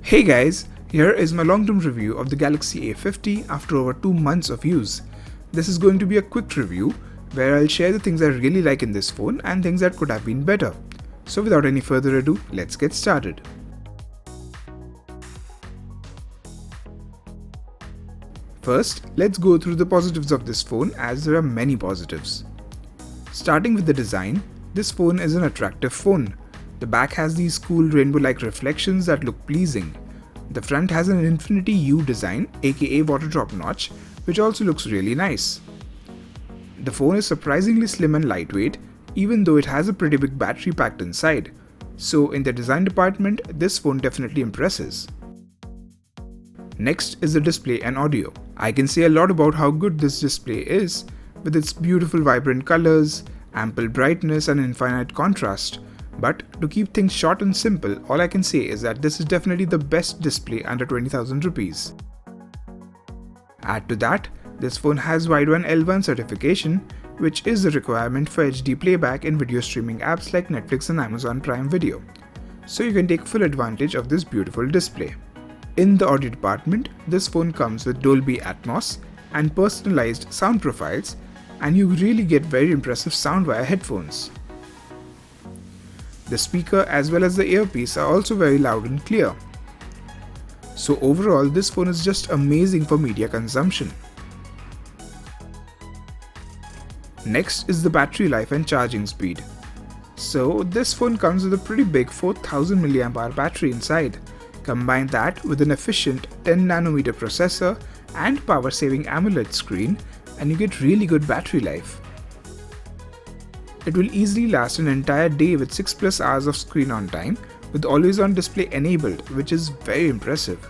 Hey guys, here is my long-term review of the Galaxy A50 after over 2 months of use. This is going to be a quick review where I'll share the things I really like in this phone and things that could have been better. So without any further ado, let's get started. First, let's go through the positives of this phone as there are many positives. Starting with the design, this phone is an attractive phone. The back has these cool rainbow-like reflections that look pleasing. The front has an infinity U design, aka water drop notch, which also looks really nice. The phone is surprisingly slim and lightweight, even though it has a pretty big battery packed inside. So in the design department, this phone definitely impresses. Next is the display and audio. I can say a lot about how good this display is, with its beautiful vibrant colors, ample brightness and infinite contrast. But to keep things short and simple, all I can say is that this is definitely the best display under 20,000 rupees. Add to that, this phone has Wideband L1 certification, which is a requirement for HD playback in video streaming apps like Netflix and Amazon Prime Video. So you can take full advantage of this beautiful display. In the audio department, this phone comes with Dolby Atmos and personalized sound profiles, and you really get very impressive sound via headphones. The speaker as well as the earpiece are also very loud and clear. So overall, this phone is just amazing for media consumption. Next is the battery life and charging speed. So this phone comes with a pretty big 4000 mAh battery inside. Combine that with an efficient 10nm processor and power-saving AMOLED screen and you get really good battery life. It will easily last an entire day with 6+ hours of screen on time with always-on display enabled, which is very impressive.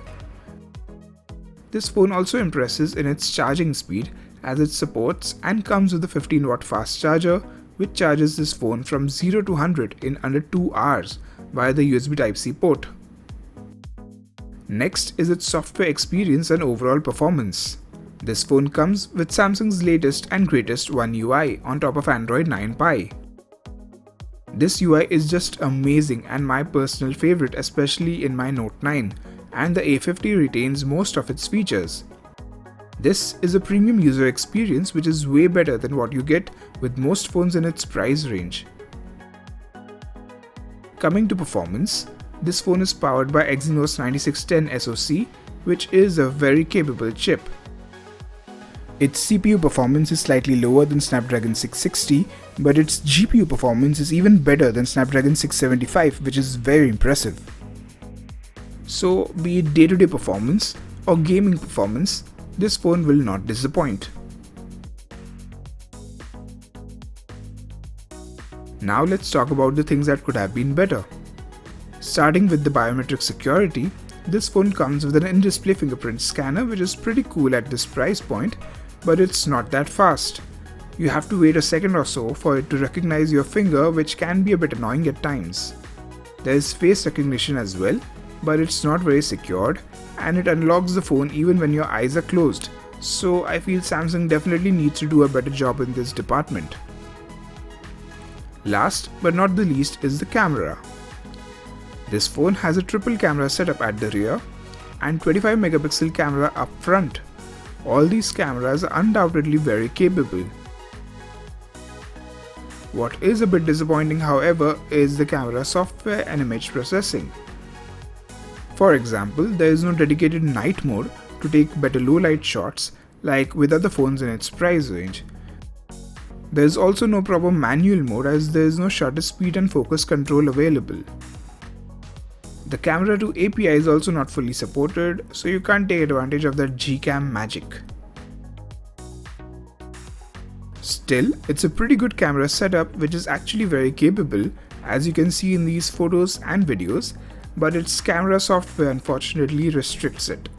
This phone also impresses in its charging speed as it supports and comes with a 15W fast charger which charges this phone from 0 to 100 in under 2 hours via the USB Type-C port. Next is its software experience and overall performance. This phone comes with Samsung's latest and greatest One UI on top of Android 9 Pie. This UI is just amazing and my personal favorite, especially in my Note 9, and the A50 retains most of its features. This is a premium user experience which is way better than what you get with most phones in its price range. Coming to performance, this phone is powered by Exynos 9610 SoC, which is a very capable chip. Its CPU performance is slightly lower than Snapdragon 660, but its GPU performance is even better than Snapdragon 675, which is very impressive. So, be it day-to-day performance or gaming performance, this phone will not disappoint. Now let's talk about the things that could have been better. Starting with the biometric security, this phone comes with an in-display fingerprint scanner which is pretty cool at this price point, but it's not that fast. You have to wait a second or so for it to recognize your finger, which can be a bit annoying at times. There is face recognition as well, but it's not very secured and it unlocks the phone even when your eyes are closed, so I feel Samsung definitely needs to do a better job in this department. Last but not the least is the camera. This phone has a triple camera setup at the rear and 25 megapixel camera up front. All these cameras are undoubtedly very capable. What is a bit disappointing, however, is the camera software and image processing. For example, there is no dedicated night mode to take better low light shots like with other phones in its price range. There is also no proper manual mode as there is no shutter speed and focus control available. The camera to API is also not fully supported, so you can't take advantage of that Gcam magic. Still, it's a pretty good camera setup which is actually very capable, as you can see in these photos and videos, but its camera software unfortunately restricts it.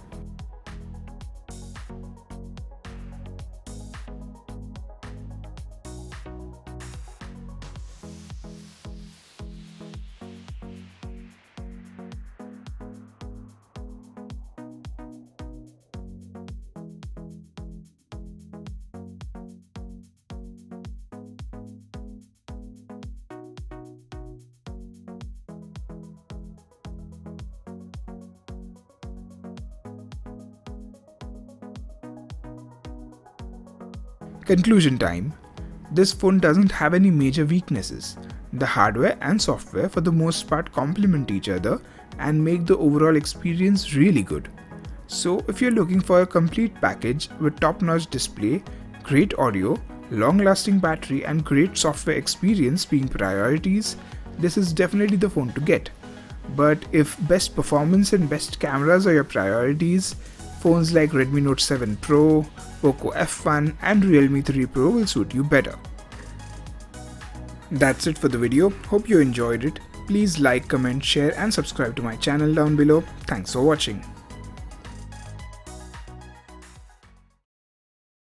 Conclusion time. This phone doesn't have any major weaknesses. The hardware and software for the most part complement each other and make the overall experience really good. So if you're looking for a complete package with top-notch display, great audio, long-lasting battery and great software experience being priorities, this is definitely the phone to get. But if best performance and best cameras are your priorities, phones like Redmi Note 7 Pro, Poco F1 and Realme 3 Pro will suit you better. That's it for the video. Hope you enjoyed it. Please like, comment, share and subscribe to my channel down below. Thanks for watching.